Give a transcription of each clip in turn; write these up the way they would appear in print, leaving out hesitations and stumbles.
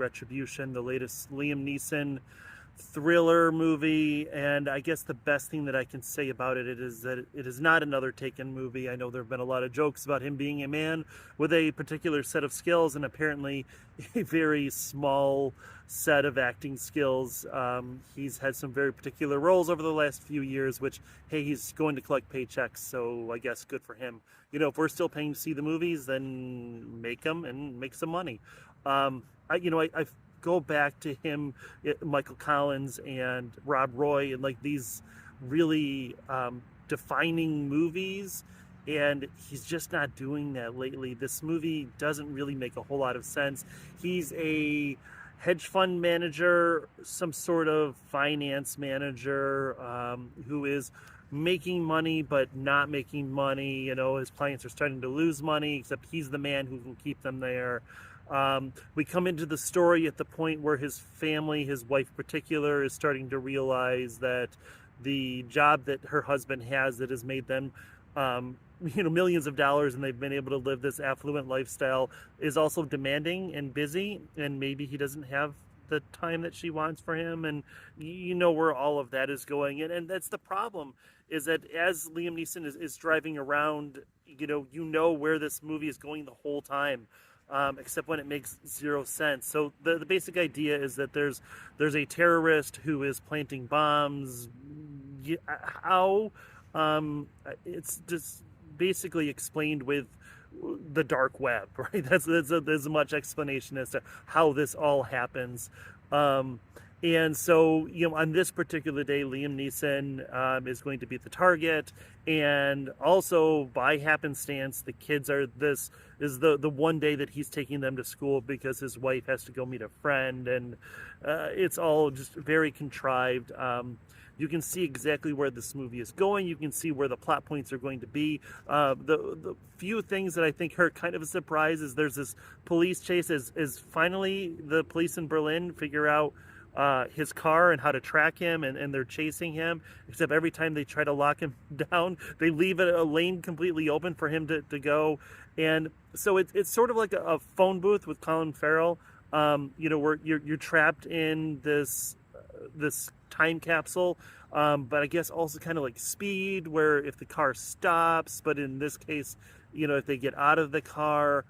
Retribution, the latest Liam Neeson thriller movie. And I guess the best thing that I can say about it is that it is not another Taken movie. I know there have been a lot of jokes about him being a man with a particular set of skills and apparently a very small set of acting skills. He's had some very particular roles over the last few years, which, hey, he's going to collect paychecks, so I guess good for him. If we're still paying to see the movies, then make them and make some money. I go back to him, Michael Collins and Rob Roy, and like these really defining movies, and he's just not doing that lately. This movie doesn't really make a whole lot of sense. He's a hedge fund manager, some sort of finance manager, who is making money but not making money. His clients are starting to lose money, except he's the man who can keep them there. We come into the story at the point where his family, his wife in particular, is starting to realize that the job that her husband has that has made them millions of dollars, and they've been able to live this affluent lifestyle, is also demanding and busy, and maybe he doesn't have the time that she wants for him, and where all of that is going. And that's the problem, is that as Liam Neeson is driving around, where this movie is going the whole time. Except when it makes zero sense. So the basic idea is that there's a terrorist who is planting bombs. How? It's just basically explained with the dark web, right? There's as much explanation as to how this all happens. And so, on this particular day, Liam Neeson is going to be the target. And also, by happenstance, the kids this is the one day that he's taking them to school because his wife has to go meet a friend. And it's all just very contrived. You can see exactly where this movie is going. You can see where the plot points are going to be. The few things that I think are kind of a surprise is there's this police chase as finally the police in Berlin figure out his car and how to track him, and they're chasing him, except every time they try to lock him down, they leave a lane completely open for him to go. And so it's sort of like a phone booth with Colin Farrell, where you're trapped in this time capsule, but I guess also kind of like Speed, where if the car stops, but in this case, if they get out of the car,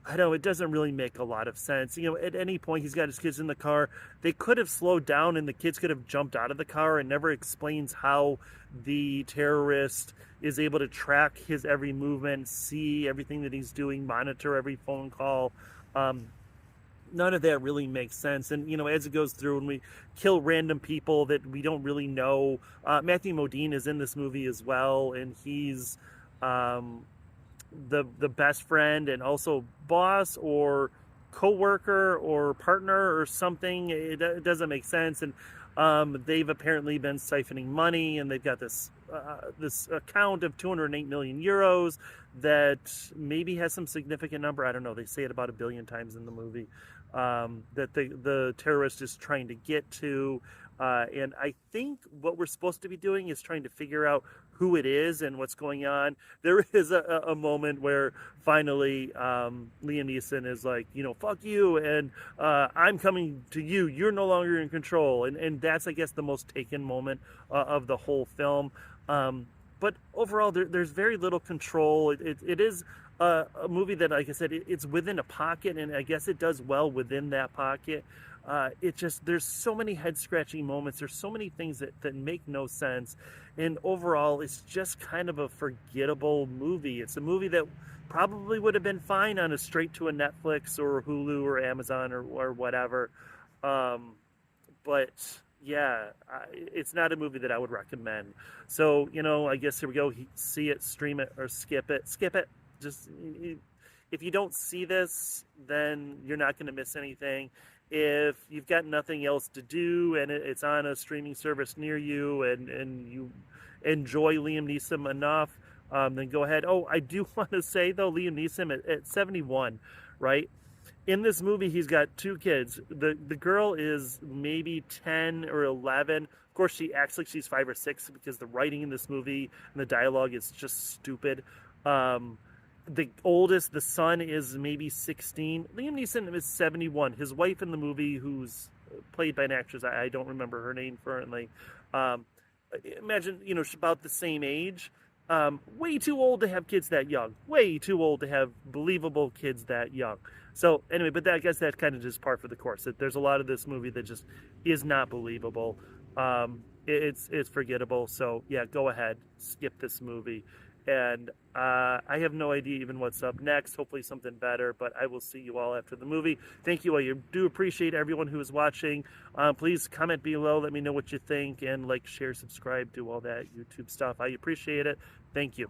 I know it doesn't really make a lot of sense. At any point, he's got his kids in the car. They could have slowed down and the kids could have jumped out of the car, and never explains how the terrorist is able to track his every movement, see everything that he's doing, monitor every phone call. None of that really makes sense. And, as it goes through and we kill random people that we don't really know, Matthew Modine is in this movie as well, and he's the best friend and also boss or co-worker or partner or something. It doesn't make sense. And they've apparently been siphoning money, and they've got this account of 208 million euros that maybe has some significant number. I don't know. They say it about 1 billion times in the movie, that the terrorist is trying to get to. And I think what we're supposed to be doing is trying to figure out who it is and what's going on. There is a moment where finally Liam Neeson is like, fuck you, and I'm coming to you. You're no longer in control. And that's, I guess, the most Taken moment of the whole film. But overall, there's very little control. It is a movie that, like I said, it's within a pocket, and I guess it does well within that pocket. There's so many head-scratching moments. There's so many things that make no sense. And overall, it's just kind of a forgettable movie. It's a movie that probably would have been fine on a straight to a Netflix or Hulu or Amazon or whatever. But yeah, it's not a movie that I would recommend. So, I guess here we go. See it, stream it, or skip it. Skip it. Just, if you don't see this, then you're not going to miss anything. If you've got nothing else to do and it's on a streaming service near you and you enjoy Liam Neeson enough, then go ahead. Oh, I do want to say, though, Liam Neeson at 71, right? In this movie, he's got 2 kids. The girl is maybe 10 or 11. Of course, she acts like she's 5 or 6 because the writing in this movie and the dialogue is just stupid. the oldest, the son, is maybe 16. Liam Neeson is 71. His wife in the movie, who's played by an actress, I don't remember her name currently. Um, Imagine, she's about the same age. Way too old to have kids that young. Way too old to have believable kids that young. So anyway, but I guess that kind of just par for the course. There's a lot of this movie that just is not believable. It's forgettable. So yeah, go ahead, skip this movie. And I have no idea even what's up next. Hopefully something better, but I will see you all after the movie. Thank you all. You do appreciate everyone who is watching. Please comment below. Let me know what you think, and like, share, subscribe, do all that YouTube stuff. I appreciate it. Thank you.